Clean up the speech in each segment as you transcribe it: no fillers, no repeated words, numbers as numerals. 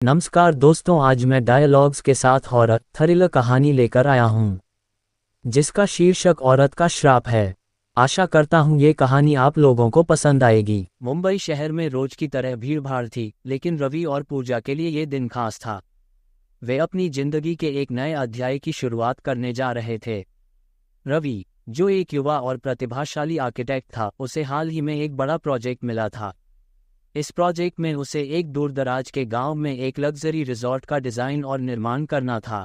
नमस्कार दोस्तों, आज मैं डायलॉग्स के साथ हॉरर थ्रिलर कहानी लेकर आया हूँ जिसका शीर्षक औरत का श्राप है। आशा करता हूँ ये कहानी आप लोगों को पसंद आएगी। मुंबई शहर में रोज की तरह भीड़ भाड़ थी, लेकिन रवि और पूजा के लिए ये दिन खास था। वे अपनी जिंदगी के एक नए अध्याय की शुरुआत करने जा रहे थे। रवि, जो एक युवा और प्रतिभाशाली आर्किटेक्ट था, उसे हाल ही में एक बड़ा प्रोजेक्ट मिला था। इस प्रोजेक्ट में उसे एक दूरदराज के गांव में एक लग्जरी रिजॉर्ट का डिज़ाइन और निर्माण करना था।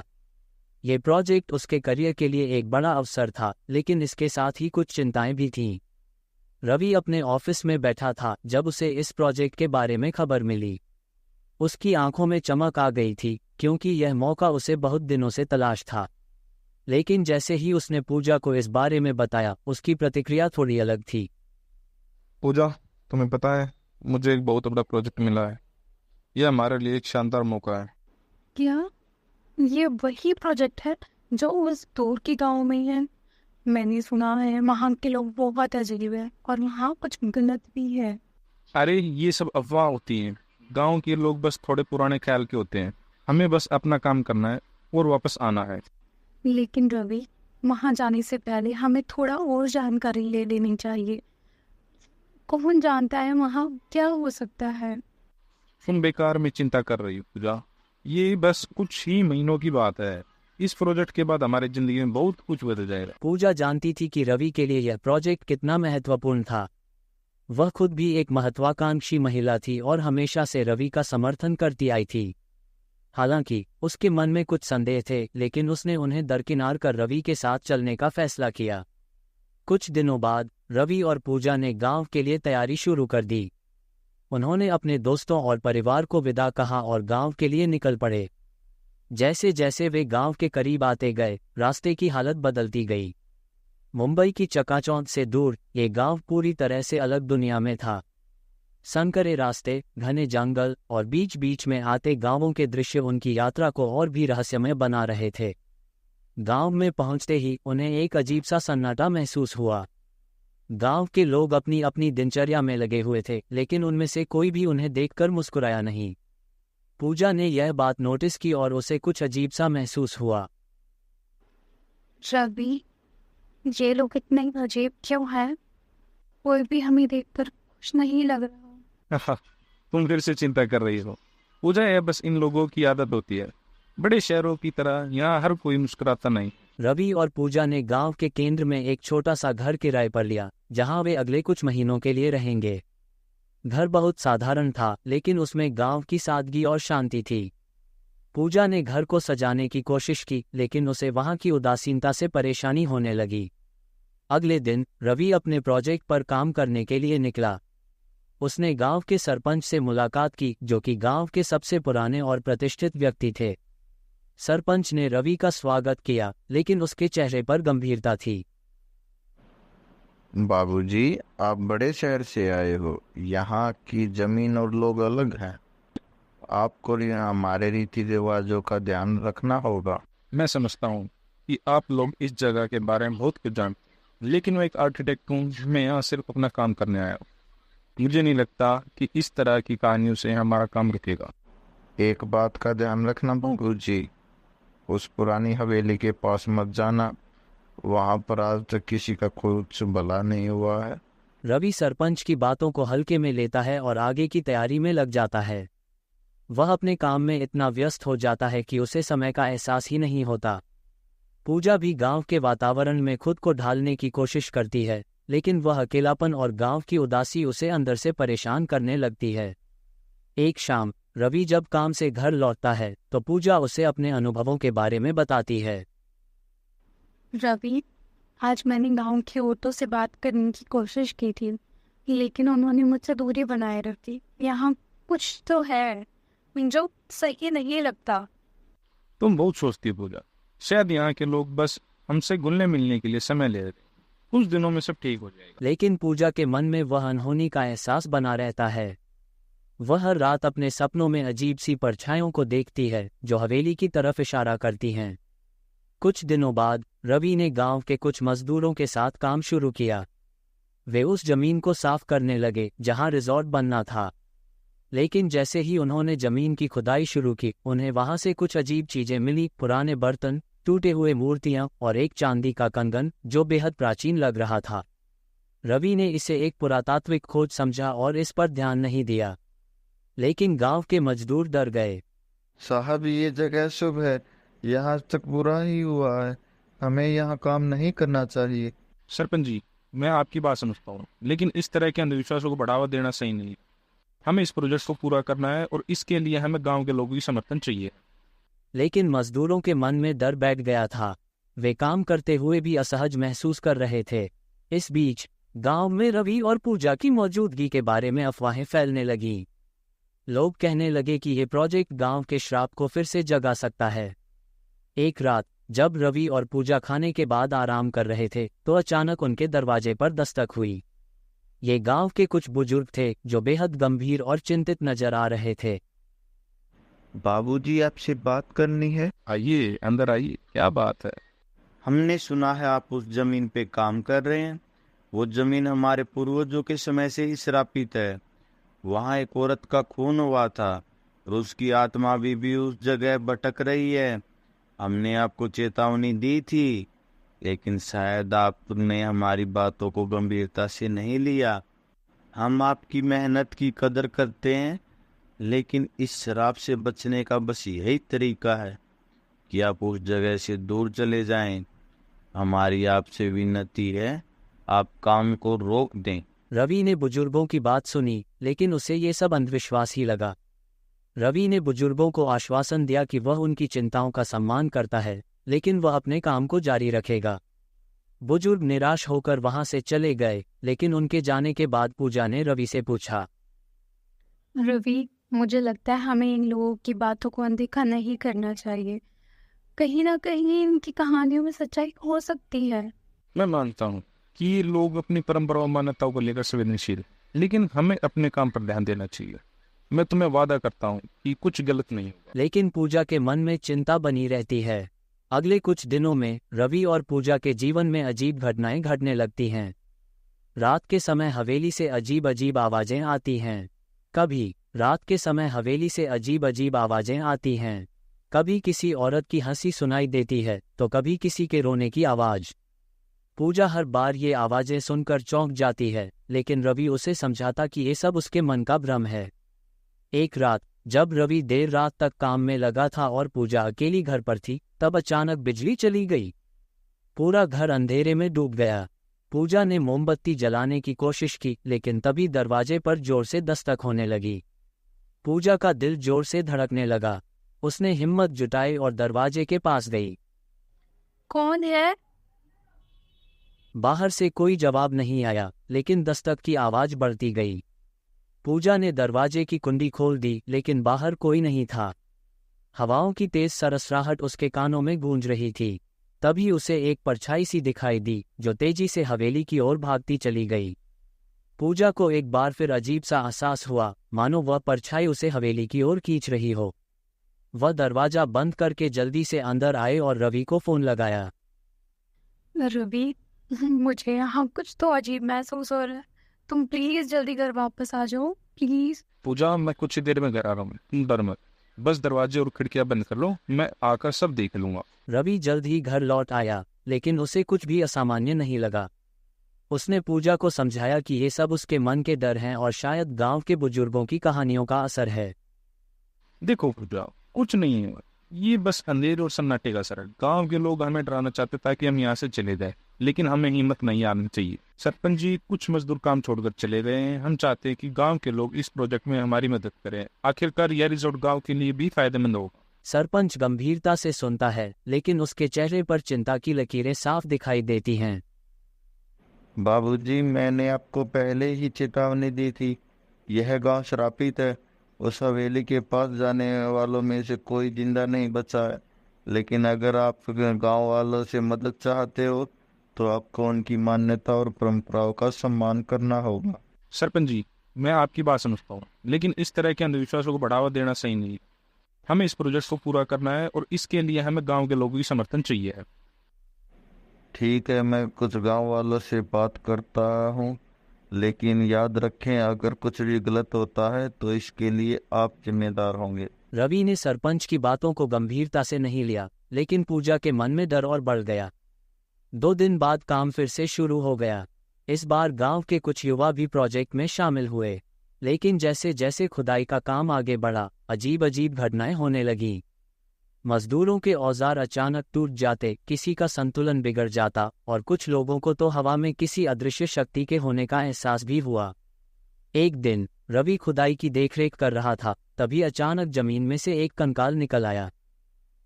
ये प्रोजेक्ट उसके करियर के लिए एक बड़ा अवसर था, लेकिन इसके साथ ही कुछ चिंताएं भी थीं। रवि अपने ऑफिस में बैठा था जब उसे इस प्रोजेक्ट के बारे में खबर मिली। उसकी आंखों में चमक आ गई थी, क्योंकि यह मौका उसे बहुत दिनों से तलाश था। लेकिन जैसे ही उसने पूजा को इस बारे में बताया, उसकी प्रतिक्रिया थोड़ी अलग थी। पूजा, तुम्हें पता है, मुझे एक बहुत बड़ा प्रोजेक्ट मिला है। यह हमारे लिए एक शानदार मौका है। क्या ये वही प्रोजेक्ट है जो उस दूर के गांव में है? मैंने सुना है वहाँ के लोग बहुत अजीब है और वहाँ कुछ गलत भी है। अरे ये सब अफवाह होती हैं। गांव के लोग बस थोड़े पुराने ख्याल के होते हैं। हमें बस अपना काम करना है और वापस आना है। लेकिन रवि, वहाँ जाने से पहले हमें थोड़ा और जानकारी ले लेनी चाहिए। कौन जानता है वहाँ क्या हो सकता है? तुम बेकार में चिंता कर रही हो पूजा। ये बस कुछ ही महीनों की बात है। इस प्रोजेक्ट के बाद हमारी जिंदगी में बहुत कुछ बदल जाएगा। पूजा जानती थी कि रवि के लिए यह प्रोजेक्ट कितना महत्वपूर्ण था। वह खुद भी एक महत्वाकांक्षी महिला थी और हमेशा से रवि का समर्थन करती आई थी। हालांकि उसके मन में कुछ संदेह थे, लेकिन उसने उन्हें दरकिनार कर रवि के साथ चलने का फैसला किया। कुछ दिनों बाद रवि और पूजा ने गांव के लिए तैयारी शुरू कर दी। उन्होंने अपने दोस्तों और परिवार को विदा कहा और गांव के लिए निकल पड़े। जैसे जैसे वे गांव के करीब आते गए, रास्ते की हालत बदलती गई। मुंबई की चकाचौंध से दूर ये गांव पूरी तरह से अलग दुनिया में था। संकरे रास्ते, घने जंगल और बीच बीच में आते गांवों के दृश्य उनकी यात्रा को और भी रहस्यमय बना रहे थे। गांव में पहुंचते ही उन्हें एक अजीब सा सन्नाटा महसूस हुआ। गांव के लोग अपनी अपनी दिनचर्या में लगे हुए थे, लेकिन उनमें से कोई भी उन्हें देखकर मुस्कुराया नहीं। पूजा ने यह बात नोटिस की और उसे कुछ अजीब सा महसूस हुआ। रवि, ये लोग इतने अजीब क्यों हैं? कोई भी हमें देखकर खुश नहीं लग रहा। तुम फिर से चिंता कर रही हो पूजा। यह बस इन लोगों की आदत होती है। बड़े शहरों की तरह यहाँ हर कोई मुस्कुराता नहीं। रवि और पूजा ने गांव के केंद्र में एक छोटा सा घर किराए पर लिया, जहां वे अगले कुछ महीनों के लिए रहेंगे। घर बहुत साधारण था, लेकिन उसमें गांव की सादगी और शांति थी। पूजा ने घर को सजाने की कोशिश की, लेकिन उसे वहां की उदासीनता से परेशानी होने लगी। अगले दिन रवि अपने प्रोजेक्ट पर काम करने के लिए निकला। उसने गांव के सरपंच से मुलाकात की, जो कि गांव के सबसे पुराने और प्रतिष्ठित व्यक्ति थे। सरपंच ने रवि का स्वागत किया, लेकिन उसके चेहरे पर गंभीरता थी। बाबूजी, आप बड़े शहर से आए हो। यहाँ की जमीन और लोग अलग हैं। आपको हमारे रीति रिवाजों का ध्यान रखना होगा। मैं समझता हूँ कि आप लोग इस जगह के बारे में बहुत कुछ जानते हैं, लेकिन मैं एक आर्किटेक्ट हूँ। मैं यहाँ सिर्फ अपना काम करने आया हूँ। मुझे नहीं लगता कि इस तरह की कहानियों से हमारा काम रुकेगा। एक बात का ध्यान रखना बाबूजी, उस पुरानी हवेली के पास मत जाना। वहाँ पर आज तक किसी का कुछ भला नहीं हुआ है। रवि सरपंच की बातों को हल्के में लेता है और आगे की तैयारी में लग जाता है। वह अपने काम में इतना व्यस्त हो जाता है कि उसे समय का एहसास ही नहीं होता। पूजा भी गांव के वातावरण में खुद को ढालने की कोशिश करती है, लेकिन वह अकेलापन और गांव की उदासी उसे अंदर से परेशान करने लगती है। एक शाम रवि जब काम से घर लौटता है, तो पूजा उसे अपने अनुभवों के बारे में बताती है। रवि, आज मैंने गांव के औरतों से बात करने की कोशिश की थी, लेकिन उन्होंने मुझसे दूरी बनाए रखी। यहाँ कुछ तो है जो सही नहीं लगता। तुम बहुत सोचती हो पूजा। शायद यहाँ के लोग बस हमसे घुलने मिलने के लिए समय ले रहे हैं। कुछ दिनों में सब ठीक हो जाएगा। लेकिन पूजा के मन में वह अनहोनी का एहसास बना रहता है। वह हर रात अपने सपनों में अजीब सी परछाइयों को देखती है, जो हवेली की तरफ इशारा करती हैं। कुछ दिनों बाद रवि ने गांव के कुछ मजदूरों के साथ काम शुरू किया। वे उस जमीन को साफ करने लगे जहां रिजॉर्ट बनना था। लेकिन जैसे ही उन्होंने जमीन की खुदाई शुरू की, उन्हें वहां से कुछ अजीब चीजें मिली। पुराने बर्तन, टूटे हुए मूर्तियां और एक चांदी का कंगन जो बेहद प्राचीन लग रहा था। रवि ने इसे एक पुरातात्विक खोज समझा और इस पर ध्यान नहीं दिया, लेकिन गांव के मजदूर डर गए। साहब, ये जगह शुभ है, यहाँ तक बुरा ही हुआ है, हमें यहाँ काम नहीं करना चाहिए। सरपंच जी, मैं आपकी बात समझता हूँ, लेकिन इस तरह के अंधविश्वासों को बढ़ावा देना सही नहीं है। हमें इस प्रोजेक्ट को पूरा करना है और इसके लिए हमें गांव के लोगों की समर्थन चाहिए। लेकिन मजदूरों के मन में डर बैठ गया था। वे काम करते हुए भी असहज महसूस कर रहे थे। इस बीच गांव में रवि और पूजा की मौजूदगी के बारे में अफवाहें फैलने लगीं। लोग कहने लगे कि ये प्रोजेक्ट गांव के श्राप को फिर से जगा सकता है। एक रात जब रवि और पूजा खाने के बाद आराम कर रहे थे, तो अचानक उनके दरवाजे पर दस्तक हुई। ये गांव के कुछ बुजुर्ग थे जो बेहद गंभीर और चिंतित नजर आ रहे थे। बाबूजी, आपसे बात करनी है। आइए, अंदर आइए, क्या बात है? हमने सुना है आप उस जमीन पे काम कर रहे हैं। वो जमीन हमारे पूर्वजों के समय से ही श्रापित है। वहाँ एक औरत का खून हुआ था और उसकी आत्मा अभी भी उस जगह भटक रही है। हमने आपको चेतावनी दी थी, लेकिन शायद आपने हमारी बातों को गंभीरता से नहीं लिया। हम आपकी मेहनत की कदर करते हैं, लेकिन इस शराब से बचने का बस यही तरीका है कि आप उस जगह से दूर चले जाएं। हमारी आपसे विनती है, आप काम को रोक दें। रवि ने बुजुर्गों की बात सुनी, लेकिन उसे ये सब अंधविश्वास ही लगा। रवि ने बुजुर्गों को आश्वासन दिया कि वह उनकी चिंताओं का सम्मान करता है, लेकिन वह अपने काम को जारी रखेगा। बुजुर्ग निराश होकर वहां से चले गए, लेकिन उनके जाने के बाद पूजा ने रवि से पूछा, रवि, मुझे लगता है हमें इन लोगों की बातों को अनदेखा नहीं करना चाहिए। कहीं ना कहीं इनकी कहानियों में सच्चाई हो सकती है। मैं मानता हूँ कि ये लोग अपनी परंपरा और मान्यताओं को लेकर संवेदनशील, लेकिन हमें अपने काम पर ध्यान देना चाहिए। मैं तुम्हें वादा करता हूँ कि कुछ गलत नहीं होगा। लेकिन पूजा के मन में चिंता बनी रहती है। अगले कुछ दिनों में रवि और पूजा के जीवन में अजीब घटनाएं घटने लगती हैं। रात के समय हवेली से अजीब अजीब आवाजें आती हैं। कभी किसी औरत की हंसी सुनाई देती है, तो कभी किसी के रोने की आवाज। पूजा हर बार ये आवाजें सुनकर चौंक जाती है, लेकिन रवि उसे समझाता कि ये सब उसके मन का भ्रम है। एक रात जब रवि देर रात तक काम में लगा था और पूजा अकेली घर पर थी, तब अचानक बिजली चली गई। पूरा घर अंधेरे में डूब गया। पूजा ने मोमबत्ती जलाने की कोशिश की, लेकिन तभी दरवाजे पर जोर से दस्तक होने लगी। पूजा का दिल जोर से धड़कने लगा। उसने हिम्मत जुटाई और दरवाजे के पास गई। कौन है? बाहर से कोई जवाब नहीं आया, लेकिन दस्तक की आवाज बढ़ती गई। पूजा ने दरवाजे की कुंडी खोल दी, लेकिन बाहर कोई नहीं था। हवाओं की तेज सरसराहट उसके कानों में गूंज रही थी। तभी उसे एक परछाई सी दिखाई दी, जो तेजी से हवेली की ओर भागती चली गई। पूजा को एक बार फिर अजीब सा एहसास हुआ, मानो वह परछाई उसे हवेली की ओर खींच रही हो। वह दरवाजा बंद करके जल्दी से अंदर आए और रवि को फोन लगाया। रवि, मुझे यहाँ कुछ तो अजीब महसूस हो रहा है। तुम प्लीज जल्दी घर वापस आ जाओ, प्लीज। पूजा, मैं कुछ ही देर में घर आ रहा हूँ, तुम डर मत। बस दरवाजे और खिड़कियां बंद कर लो, मैं आकर सब देख लूंगा। रवि जल्द ही घर लौट आया, लेकिन उसे कुछ भी असामान्य नहीं लगा। उसने पूजा को समझाया कि ये सब उसके मन के डर हैं और शायद गांव के बुजुर्गों की कहानियों का असर है। देखो पूजा, कुछ नहीं है, ये बस अंधेरे और सन्नाटे का असर है। गाँव के लोग हमें डराना चाहते ताकि हम यहाँ से चले जाए, लेकिन हमें हिम्मत नहीं आनी चाहिए। सरपंच जी, कुछ मजदूर काम छोड़कर चले गए हैं। हम चाहते हैं कि गांव के लोग इस प्रोजेक्ट में हमारी मदद करें। आखिरकार यह रिजोर्ट गांव के लिए भी फायदेमंद होगा। सरपंच गंभीरता से सुनता है, लेकिन उसके चेहरे पर चिंता की लकीरें साफ दिखाई देती हैं। बाबूजी, मैंने आपको पहले ही चेतावनी दी थी, यह गांव श्रापित है। उस हवेली के पास जाने वालों में से कोई जिंदा नहीं बचा है। लेकिन अगर आप गांव वालों से मदद चाहते हो, तो आपको उनकी मान्यता और परंपराओं का सम्मान करना होगा। सरपंच जी, मैं आपकी बात समझता हूँ, लेकिन इस तरह के अंधविश्वासों को बढ़ावा देना सही नहीं है। हमें इस प्रोजेक्ट को पूरा करना है और इसके लिए हमें गांव के लोगों की समर्थन चाहिए है। ठीक है, मैं कुछ गांव वालों से बात करता हूँ, लेकिन याद रखें, अगर कुछ भी गलत होता है तो इसके लिए आप जिम्मेदार होंगे। रवि ने सरपंच की बातों को गंभीरता से नहीं लिया, लेकिन पूजा के मन में डर और बढ़ गया। 2 दिन बाद काम फिर से शुरू हो गया। इस बार गांव के कुछ युवा भी प्रोजेक्ट में शामिल हुए, लेकिन जैसे जैसे खुदाई का काम आगे बढ़ा, अजीब अजीब घटनाएं होने लगीं। मजदूरों के औजार अचानक टूट जाते, किसी का संतुलन बिगड़ जाता और कुछ लोगों को तो हवा में किसी अदृश्य शक्ति के होने का एहसास भी हुआ। एक दिन रवि खुदाई की देखरेख कर रहा था, तभी अचानक जमीन में से एक कंकाल निकल आया।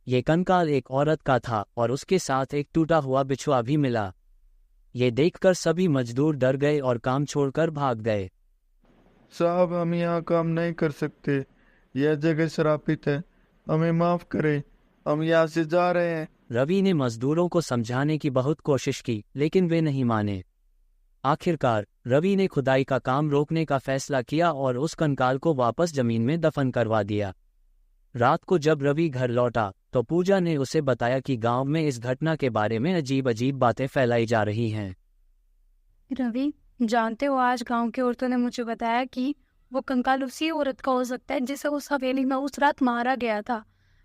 ये कंकाल एक औरत का था और उसके साथ एक टूटा हुआ बिछुआ भी मिला। ये देखकर सभी मजदूर डर गए और काम छोड़कर भाग गए। साहब, हम यहाँ काम नहीं कर सकते, यह जगह श्रापित है, हमें माफ करें, हम यहाँ से जा रहे हैं। रवि ने मजदूरों को समझाने की बहुत कोशिश की, लेकिन वे नहीं माने। आखिरकार रवि ने खुदाई का काम रोकने का फैसला किया और उस कंकाल को वापस जमीन में दफन करवा दिया। रात को जब रवि घर लौटा तो पूजा ने उसे बताया कि गांव में इस घटना के बारे में अजीब अजीब बातें फैलाई जा रही हैं। रवि, जानते हो, आज गांव की औरतों ने मुझे बताया कि वो कंकाल उसी औरत का हो सकता है जिसे उस हवेली में उस रात मारा गया था।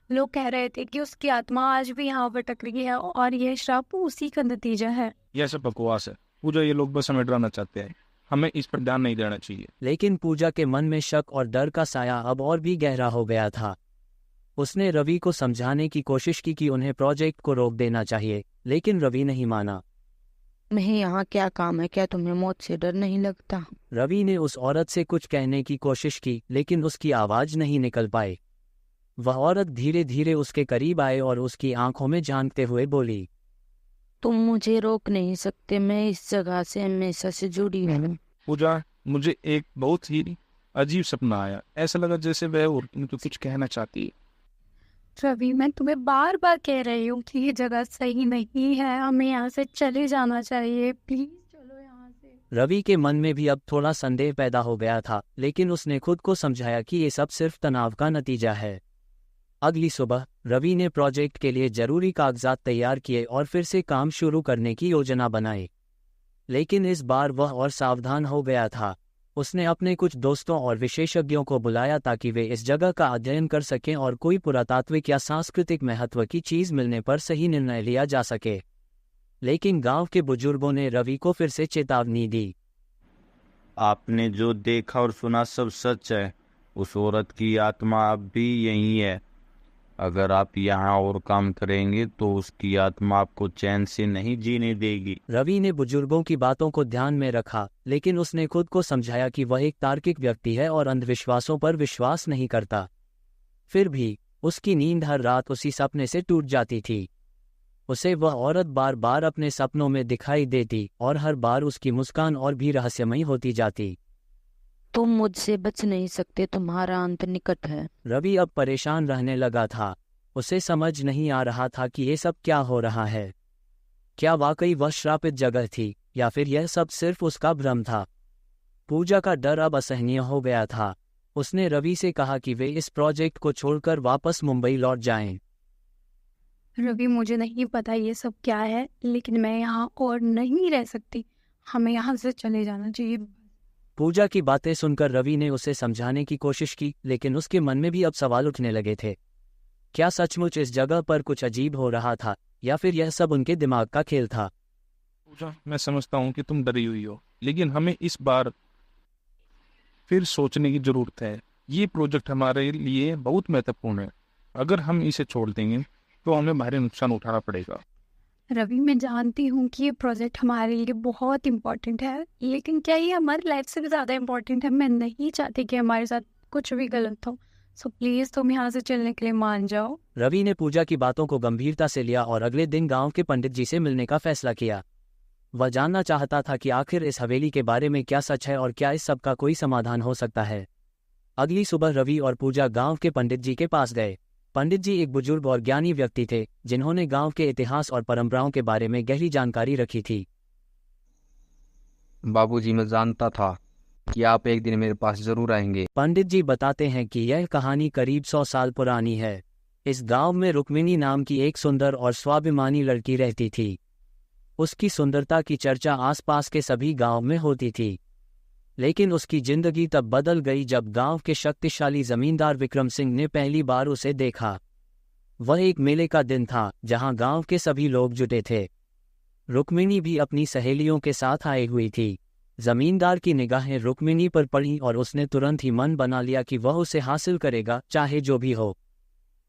लोग कह रहे थे कि उसकी आत्मा आज भी यहाँ भटक रही है और यह श्राप उसी का नतीजा है। यह सब बकवास है पूजा, ये लोग बस हमें डराना चाहते हैं, हमें इस पर ध्यान नहीं देना चाहिए। लेकिन पूजा के मन में शक और डर का साया अब और भी गहरा हो गया था। उसने रवि को समझाने की कोशिश की कि उन्हें प्रोजेक्ट को रोक देना चाहिए, लेकिन रवि नहीं माना। नहीं, यहाँ क्या काम है? क्या तुम्हें मौत से डर नहीं लगता? रवि ने उस औरत से कुछ कहने की कोशिश की, लेकिन उसकी आवाज नहीं निकल पाई। वह औरत धीरे धीरे उसके करीब आए और उसकी आंखों में झांकते हुए बोली, तुम मुझे रोक नहीं सकते, मैं इस जगह से हमेशा से जुड़ी हूँ। पूजा, मुझे एक बहुत ही अजीब सपना आया, ऐसा लगा जैसे वह औरत तो कुछ कहना चाहती है। रवि, मैं तुम्हें बार बार कह रही हूँ कि ये जगह सही नहीं है, हमें यहाँ से चले जाना चाहिए, प्लीज चलो यहाँ से। रवि के मन में भी अब थोड़ा संदेह पैदा हो गया था, लेकिन उसने खुद को समझाया कि ये सब सिर्फ तनाव का नतीजा है। अगली सुबह रवि ने प्रोजेक्ट के लिए जरूरी कागजात तैयार किए और फिर से काम शुरू करने की योजना बनाई। लेकिन इस बार वह और सावधान हो गया था। उसने अपने कुछ दोस्तों और विशेषज्ञों को बुलाया ताकि वे इस जगह का अध्ययन कर सकें और कोई पुरातात्विक या सांस्कृतिक महत्व की चीज मिलने पर सही निर्णय लिया जा सके। लेकिन गांव के बुजुर्गों ने रवि को फिर से चेतावनी दी। आपने जो देखा और सुना सब सच है। उस औरत की आत्मा अब भी यही है। अगर आप यहाँ और काम करेंगे तो उसकी आत्मा आपको चैन से नहीं जीने देगी। रवि ने बुजुर्गों की बातों को ध्यान में रखा, लेकिन उसने खुद को समझाया कि वह एक तार्किक व्यक्ति है और अंधविश्वासों पर विश्वास नहीं करता। फिर भी उसकी नींद हर रात उसी सपने से टूट जाती थी। उसे वह औरत बार बार अपने सपनों में दिखाई देती और हर बार उसकी मुस्कान और भी रहस्यमयी होती जाती। तुम मुझसे बच नहीं सकते, तुम्हारा अंत निकट है। रवि अब परेशान रहने लगा था। उसे समझ नहीं आ रहा था कि ये सब क्या हो रहा है। क्या वाकई वह श्रापित जगह थी या फिर यह सब सिर्फ उसका भ्रम था? पूजा का डर अब असहनीय हो गया था। उसने रवि से कहा कि वे इस प्रोजेक्ट को छोड़कर वापस मुंबई लौट जाएं। रवि, मुझे नहीं पता ये सब क्या है, लेकिन मैं यहाँ और नहीं रह सकती, हमें यहाँ से चले जाना चाहिए। पूजा की बातें सुनकर रवि ने उसे समझाने की कोशिश की, लेकिन उसके मन में भी अब सवाल उठने लगे थे। क्या सचमुच इस जगह पर कुछ अजीब हो रहा था या फिर यह सब उनके दिमाग का खेल था? पूजा, मैं समझता हूँ कि तुम डरी हुई हो, लेकिन हमें इस बार फिर सोचने की जरूरत है। ये प्रोजेक्ट हमारे लिए बहुत महत्वपूर्ण है। अगर हम इसे छोड़ देंगे तो हमें भारी नुकसान उठाना पड़ेगा। रवि, मैं जानती हूँ कि ये प्रोजेक्ट हमारे लिए बहुत इम्पोर्टेंट है, लेकिन क्या ये हमारी लाइफ से भी ज़्यादा इम्पोर्टेंट है? मैं नहीं चाहती कि हमारे साथ कुछ भी गलत हो, सो प्लीज़ तुम यहाँ से चलने के लिए मान जाओ। रवि ने पूजा की बातों को गंभीरता से लिया और अगले दिन गांव के पंडित जी से मिलने का फैसला किया। वह जानना चाहता था कि आखिर इस हवेली के बारे में क्या सच है और क्या इस सब का कोई समाधान हो सकता है। अगली सुबह रवि और पूजा गांव के पंडित जी के पास गए। पंडित जी एक बुजुर्ग और ज्ञानी व्यक्ति थे, जिन्होंने गांव के इतिहास और परंपराओं के बारे में गहरी जानकारी रखी थी। बाबूजी, मैं जानता था कि आप एक दिन मेरे पास जरूर आएंगे। पंडित जी बताते हैं कि यह कहानी करीब 100 साल पुरानी है। इस गांव में रुक्मिणी नाम की एक सुंदर और स्वाभिमानी लड़की रहती थी। उसकी सुंदरता की चर्चा आसपास के सभी गांव में होती थी। लेकिन उसकी जिंदगी तब बदल गई जब गांव के शक्तिशाली जमींदार विक्रम सिंह ने पहली बार उसे देखा। वह एक मेले का दिन था जहां गांव के सभी लोग जुटे थे। रुक्मिणी भी अपनी सहेलियों के साथ आई हुई थी। जमींदार की निगाहें रुक्मिणी पर पड़ी और उसने तुरंत ही मन बना लिया कि वह उसे हासिल करेगा, चाहे जो भी हो।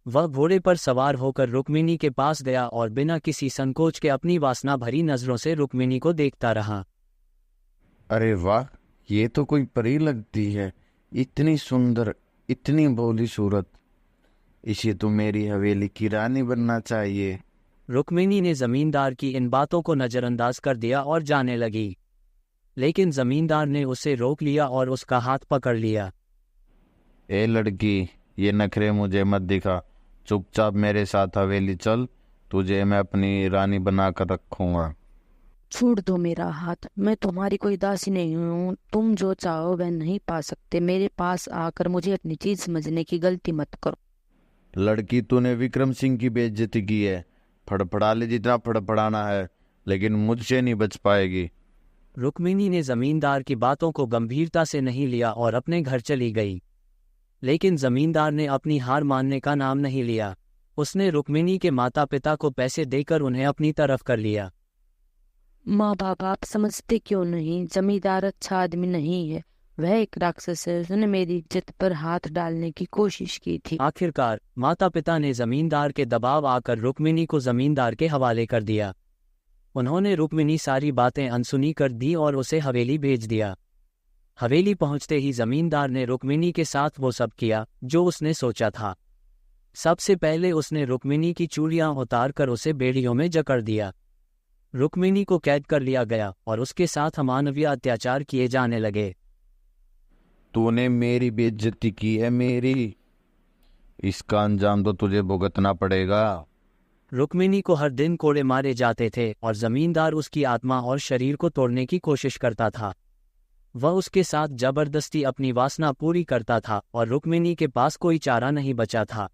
वह घोड़े पर सवार होकर रुक्मिणी के पास गया और बिना किसी संकोच के अपनी वासना भरी नजरों से रुक्मिणी को देखता रहा। अरे वाह, ये तो कोई परी लगती है। इतनी सुंदर, इतनी भोली सूरत। इसे तो मेरी हवेली की रानी बनना चाहिए। रुक्मिणी ने जमींदार की इन बातों को नजरअंदाज कर दिया और जाने लगी। लेकिन जमींदार ने उसे रोक लिया और उसका हाथ पकड़ लिया। ए लड़की, ये नखरे मुझे मत दिखा। चुपचाप मेरे साथ हवेली चल, तुझे मैं अपनी रानी बना कर रखूंगा। छोड़ दो मेरा हाथ, मैं तुम्हारी कोई दासी नहीं हूँ। तुम जो चाहो वह नहीं पा सकते। मेरे पास आकर मुझे अपनी चीज समझने की गलती मत करो। लड़की, तूने विक्रम सिंह की बेइज्जती की है। फड़फड़ा ले जितना फड़फड़ाना है, लेकिन मुझसे नहीं बच पाएगी। रुक्मिणी ने जमींदार की बातों को गंभीरता से नहीं लिया और अपने घर चली गई। लेकिन जमींदार ने अपनी हार मानने का नाम नहीं लिया। उसने रुक्मिणी के माता पिता को पैसे देकर उन्हें अपनी तरफ कर लिया। माँ बाप आप समझते क्यों नहीं? जमींदार अच्छा आदमी नहीं है, वह एक राक्षस है। उसने मेरी इज्जत पर हाथ डालने की कोशिश की थी। आखिरकार माता पिता ने जमींदार के दबाव आकर रुक्मिणी को जमींदार के हवाले कर दिया। उन्होंने रुक्मिणी सारी बातें अनसुनी कर दी और उसे हवेली भेज दिया। हवेली पहुंचते ही जमींदार ने रुक्मिणी के साथ वो सब किया जो उसने सोचा था। सबसे पहले उसने रुक्मिणी की चूड़ियां उतार कर उसे बेड़ियों में जकड़ दिया। रुक्मिणी को कैद कर लिया गया और उसके साथ अमानवीय अत्याचार किए जाने लगे। तूने मेरी बेइज्जती की है, मेरी। इसका अंजाम तो तुझे भुगतना पड़ेगा। रुक्मिणी को हर दिन कोड़े मारे जाते थे और जमींदार उसकी आत्मा और शरीर को तोड़ने की कोशिश करता था। वह उसके साथ जबरदस्ती अपनी वासना पूरी करता था और रुक्मिणी के पास कोई चारा नहीं बचा था।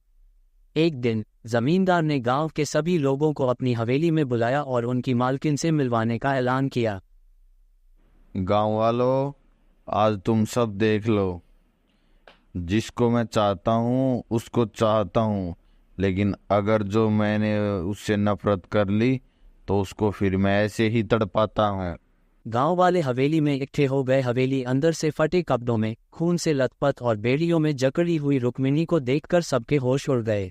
एक दिन जमींदार ने गांव के सभी लोगों को अपनी हवेली में बुलाया और उनकी मालकिन से मिलवाने का ऐलान किया। गांव वालों, आज तुम सब देख लो। जिसको मैं चाहता हूँ उसको चाहता हूँ, लेकिन अगर जो मैंने उससे नफरत कर ली तो उसको फिर मैं ऐसे ही तड़पाता हूँ। गांव वाले हवेली में इकट्ठे हो गए। हवेली अंदर से फटे कपड़ों में, खून से लथपथ और बेड़ियों में जकड़ी हुई रुक्मिणी को देखकर सबके होश उड़ गए।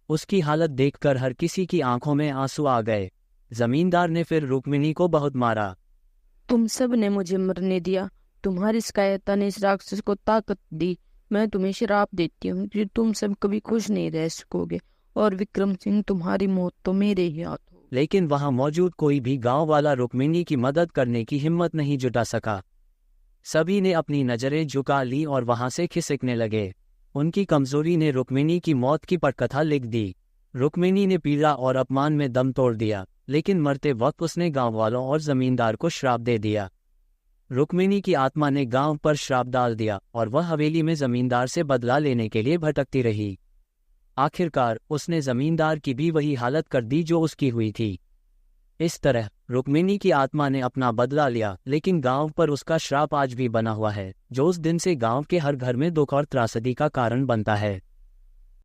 उसकी हालत देखकर हर किसी की आंखों में आंसू आ गए। जमींदार ने फिर रुक्मिणी को बहुत मारा। तुम सब ने मुझे मरने दिया। तुम्हारी शिकायत ने इस राक्षस को ताकत दी। मैं तुम्हें श्राप देती हूँ कि तुम सब कभी खुश नहीं रह सकोगे, और विक्रम सिंह, तुम्हारी मौत तो मेरे ही हाथ हो। लेकिन वहां मौजूद कोई भी गांव वाला रुक्मिणी की मदद करने की हिम्मत नहीं जुटा सका। सभी ने अपनी नजरें झुका ली और वहां से खिसकने लगे। उनकी कमजोरी ने रुक्मिणी की मौत की पटकथा लिख दी। रुक्मिणी ने पीड़ा और अपमान में दम तोड़ दिया, लेकिन मरते वक्त उसने गांव वालों और जमींदार को श्राप दे दिया। रुक्मिणी की आत्मा ने गांव पर श्राप डाल दिया और वह हवेली में जमींदार से बदला लेने के लिए भटकती रही। आखिरकार उसने जमींदार की भी वही हालत कर दी जो उसकी हुई थी। इस तरह रुक्मिणी की आत्मा ने अपना बदला लिया, लेकिन गांव पर उसका श्राप आज भी बना हुआ है, जो उस दिन से गांव के हर घर में दुख और त्रासदी का कारण बनता है।